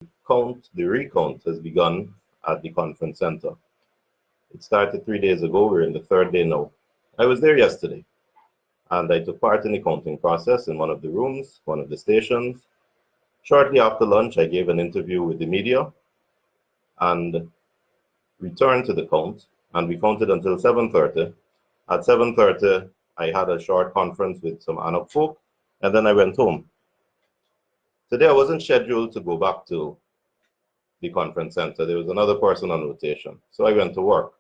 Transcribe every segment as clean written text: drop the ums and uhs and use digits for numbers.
the recount has begun at the conference center. It started 3 days ago. We're in the third day now. I was there yesterday, and I took part in the counting process in one of the rooms, one of the stations. Shortly after lunch, I gave an interview with the media and returned to the count, and we counted until 7:30. At 7:30, I had a short conference with some ANOC folk, and then I went home. Today, I wasn't scheduled to go back to the conference center. There was another person on rotation, so I went to work.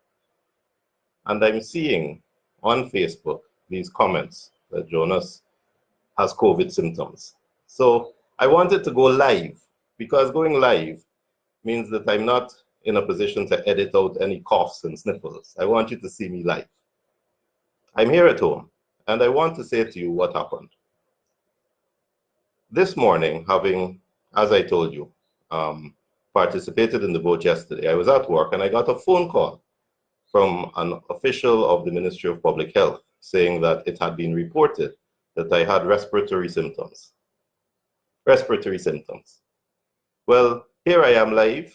And I'm seeing on Facebook these comments that Jonas has COVID symptoms. So I wanted to go live, because going live means that I'm not in a position to edit out any coughs and sniffles. I want you to see me live. I'm here at home, and I want to say to you what happened. This morning, having, as I told you, participated in the vote yesterday, I was at work and I got a phone call from an official of the Ministry of Public Health saying that it had been reported that I had respiratory symptoms. Respiratory symptoms. Well, here I am live,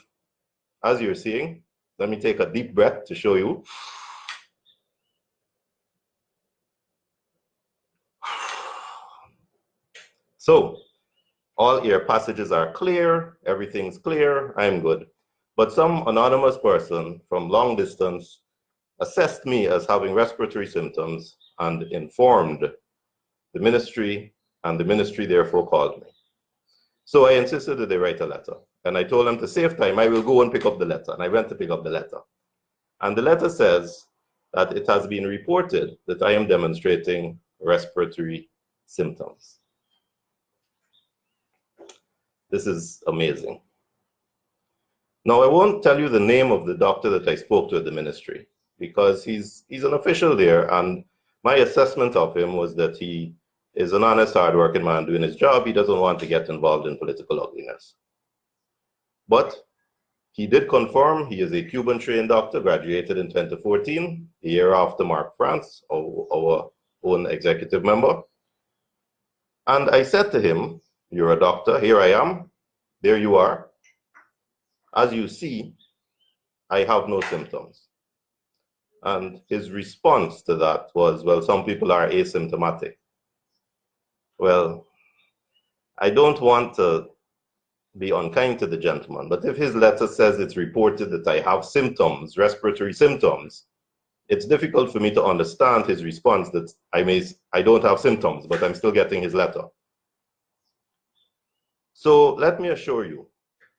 as you're seeing. Let me take a deep breath to show you. So, all air passages are clear, everything's clear, I'm good. But some anonymous person from long distance assessed me as having respiratory symptoms and informed the ministry, and the ministry therefore called me. So I insisted that they write a letter. And I told them to save time, I will go and pick up the letter. And I went to pick up the letter. And the letter says that it has been reported that I am demonstrating respiratory symptoms. This is amazing. Now, I won't tell you the name of the doctor that I spoke to at the ministry, because he's an official there, and my assessment of him was that he is an honest, hardworking man doing his job. He doesn't want to get involved in political ugliness. But he did confirm he is a Cuban-trained doctor, graduated in 2014, the year after Mark France, our own executive member. And I said to him, "You're a doctor, here I am, there you are. As you see, I have no symptoms." And his response to that was, well, some people are asymptomatic. Well, I don't want to be unkind to the gentleman, but if his letter says it's reported that I have symptoms, respiratory symptoms, it's difficult for me to understand his response that I don't have symptoms, but I'm still getting his letter. So let me assure you,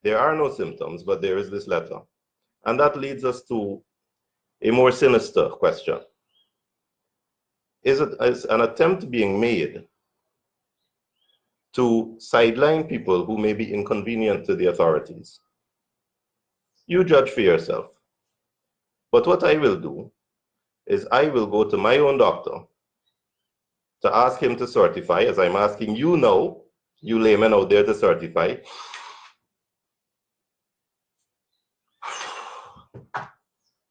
there are no symptoms, but there is this letter. And that leads us to a more sinister question. Is an attempt being made to sideline people who may be inconvenient to the authorities? You judge for yourself. But what I will do is I will go to my own doctor to ask him to certify, as I'm asking you now, you laymen out there, to certify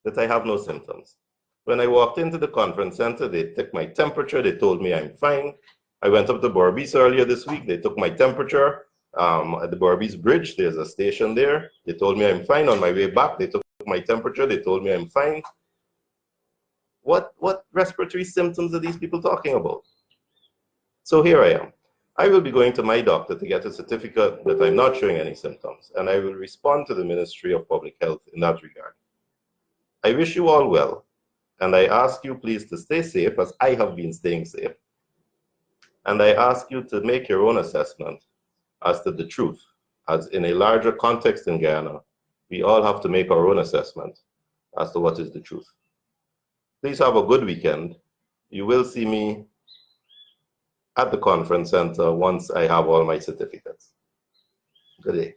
that I have no symptoms. When I walked into the conference center, they took my temperature, they told me I'm fine. I went up to Berbice earlier this week, they took my temperature. At the Berbice Bridge, there's a station there. They told me I'm fine. On my way back, they took my temperature, they told me I'm fine. What respiratory symptoms are these people talking about? So here I am. I will be going to my doctor to get a certificate that I'm not showing any symptoms, and I will respond to the Ministry of Public Health in that regard. I wish you all well, and I ask you please to stay safe, as I have been staying safe. And I ask you to make your own assessment as to the truth, as in a larger context in Guyana, we all have to make our own assessment as to what is the truth. Please have a good weekend. You will see me at the conference center once I have all my certificates. Good day.